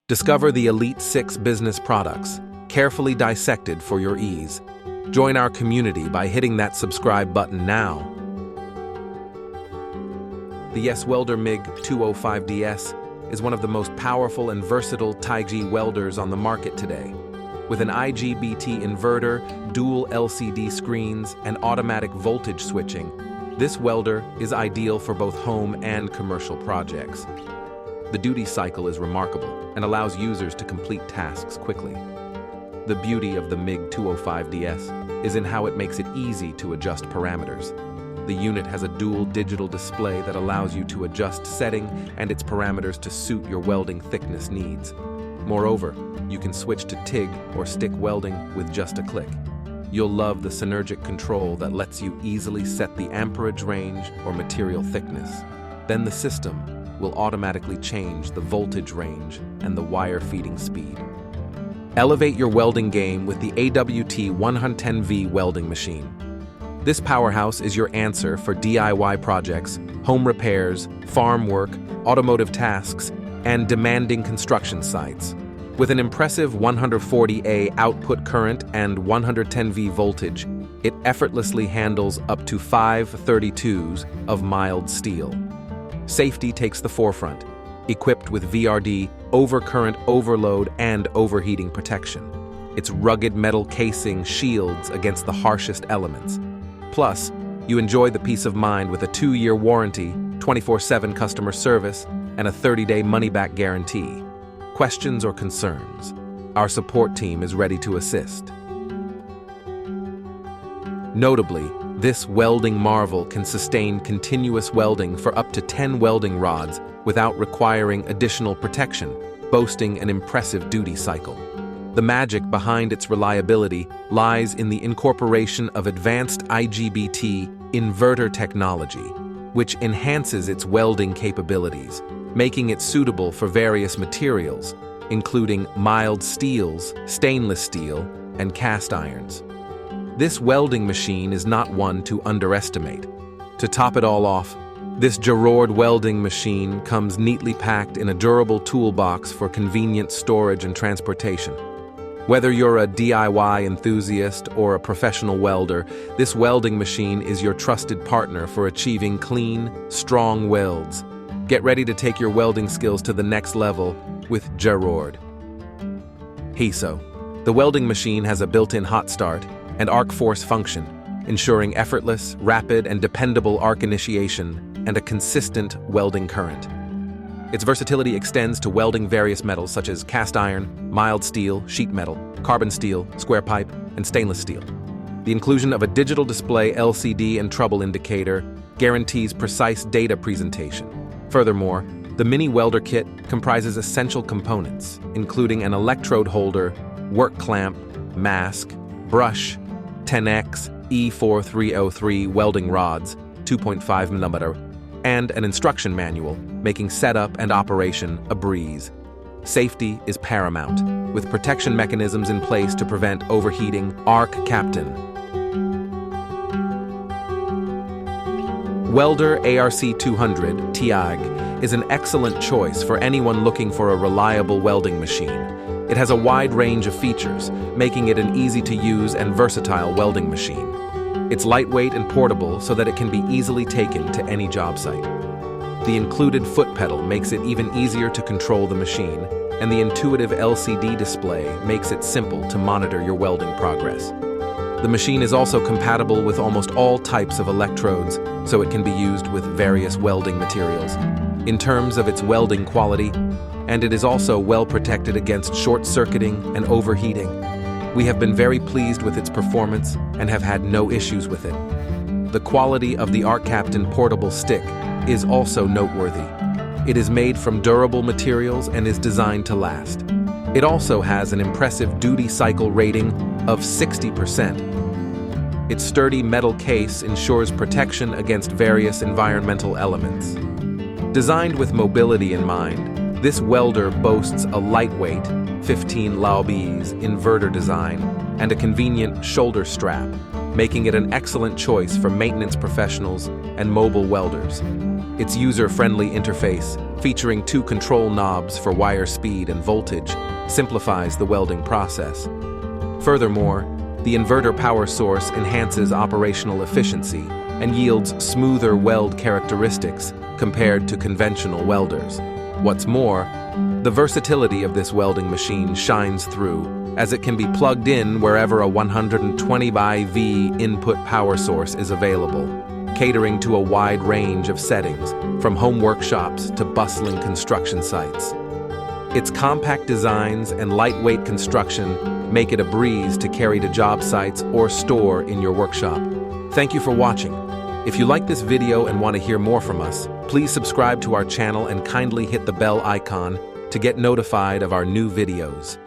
Discover the Elite 6 business products, carefully dissected for your ease. Join our community by hitting that subscribe button now. The YESWELDER MIG-205DS is one of the most powerful and versatile TIG welders on the market today. With an IGBT inverter, dual LCD screens, and automatic voltage switching, this welder is ideal for both home and commercial projects. The duty cycle is remarkable and allows users to complete tasks quickly. The beauty of the MIG-205DS is in how it makes it easy to adjust parameters. The unit has a dual digital display that allows you to adjust setting and its parameters to suit your welding thickness needs. Moreover, you can switch to TIG or stick welding with just a click. You'll love the synergic control that lets you easily set the amperage range or material thickness. Then the system will automatically change the voltage range and the wire feeding speed. Elevate your welding game with the AWT 110V welding machine. This powerhouse is your answer for DIY projects, home repairs, farm work, automotive tasks, and demanding construction sites. With an impressive 140A output current and 110V voltage, it effortlessly handles up to 532s of mild steel. Safety takes the forefront, equipped with VRD, overcurrent overload, and overheating protection. Its rugged metal casing shields against the harshest elements. Plus, you enjoy the peace of mind with a 2-year warranty, 24/7 customer service, and a 30-day money-back guarantee. Questions or concerns? Our support team is ready to assist. Notably, this welding marvel can sustain continuous welding for up to 10 welding rods without requiring additional protection, boasting an impressive duty cycle. The magic behind its reliability lies in the incorporation of advanced IGBT inverter technology, which enhances its welding capabilities, making it suitable for various materials, including mild steels, stainless steel, and cast irons. This welding machine is not one to underestimate. To top it all off, this GERORD welding machine comes neatly packed in a durable toolbox for convenient storage and transportation. Whether you're a DIY enthusiast or a professional welder, this welding machine is your trusted partner for achieving clean, strong welds. Get ready to take your welding skills to the next level with GERORD. HEIZO. The welding machine has a built-in hot start and arc force function, ensuring effortless, rapid, and dependable arc initiation and a consistent welding current. Its versatility extends to welding various metals such as cast iron, mild steel, sheet metal, carbon steel, square pipe, and stainless steel. The inclusion of a digital display LCD and trouble indicator guarantees precise data presentation. Furthermore, the mini welder kit comprises essential components, including an electrode holder, work clamp, mask, brush, 10X E4303 welding rods, 2.5mm, and an instruction manual, making setup and operation a breeze. Safety is paramount, with protection mechanisms in place to prevent overheating. ARCCAPTAIN. Welder ARCC200 is an excellent choice for anyone looking for a reliable welding machine. It has a wide range of features, making it an easy-to-use and versatile welding machine. It's lightweight and portable so that it can be easily taken to any job site. The included foot pedal makes it even easier to control the machine, and the intuitive LCD display makes it simple to monitor your welding progress. The machine is also compatible with almost all types of electrodes, so it can be used with various welding materials. In terms of its welding quality, and it is also well protected against short-circuiting and overheating. We have been very pleased with its performance and have had no issues with it. The quality of the ARCCAPTAIN portable stick is also noteworthy. It is made from durable materials and is designed to last. It also has an impressive duty cycle rating of 60%. Its sturdy metal case ensures protection against various environmental elements. Designed with mobility in mind, this welder boasts a lightweight 15 lbs inverter design and a convenient shoulder strap, making it an excellent choice for maintenance professionals and mobile welders. Its user-friendly interface featuring 2 control knobs for wire speed and voltage, simplifies the welding process. Furthermore, the inverter power source enhances operational efficiency and yields smoother weld characteristics compared to conventional welders. What's more, the versatility of this welding machine shines through, as it can be plugged in wherever a 120 by V input power source is available, catering to a wide range of settings, from home workshops to bustling construction sites. Its compact designs and lightweight construction make it a breeze to carry to job sites or store in your workshop. Thank you for watching. If you like this video and want to hear more from us, please subscribe to our channel and kindly hit the bell icon to get notified of our new videos.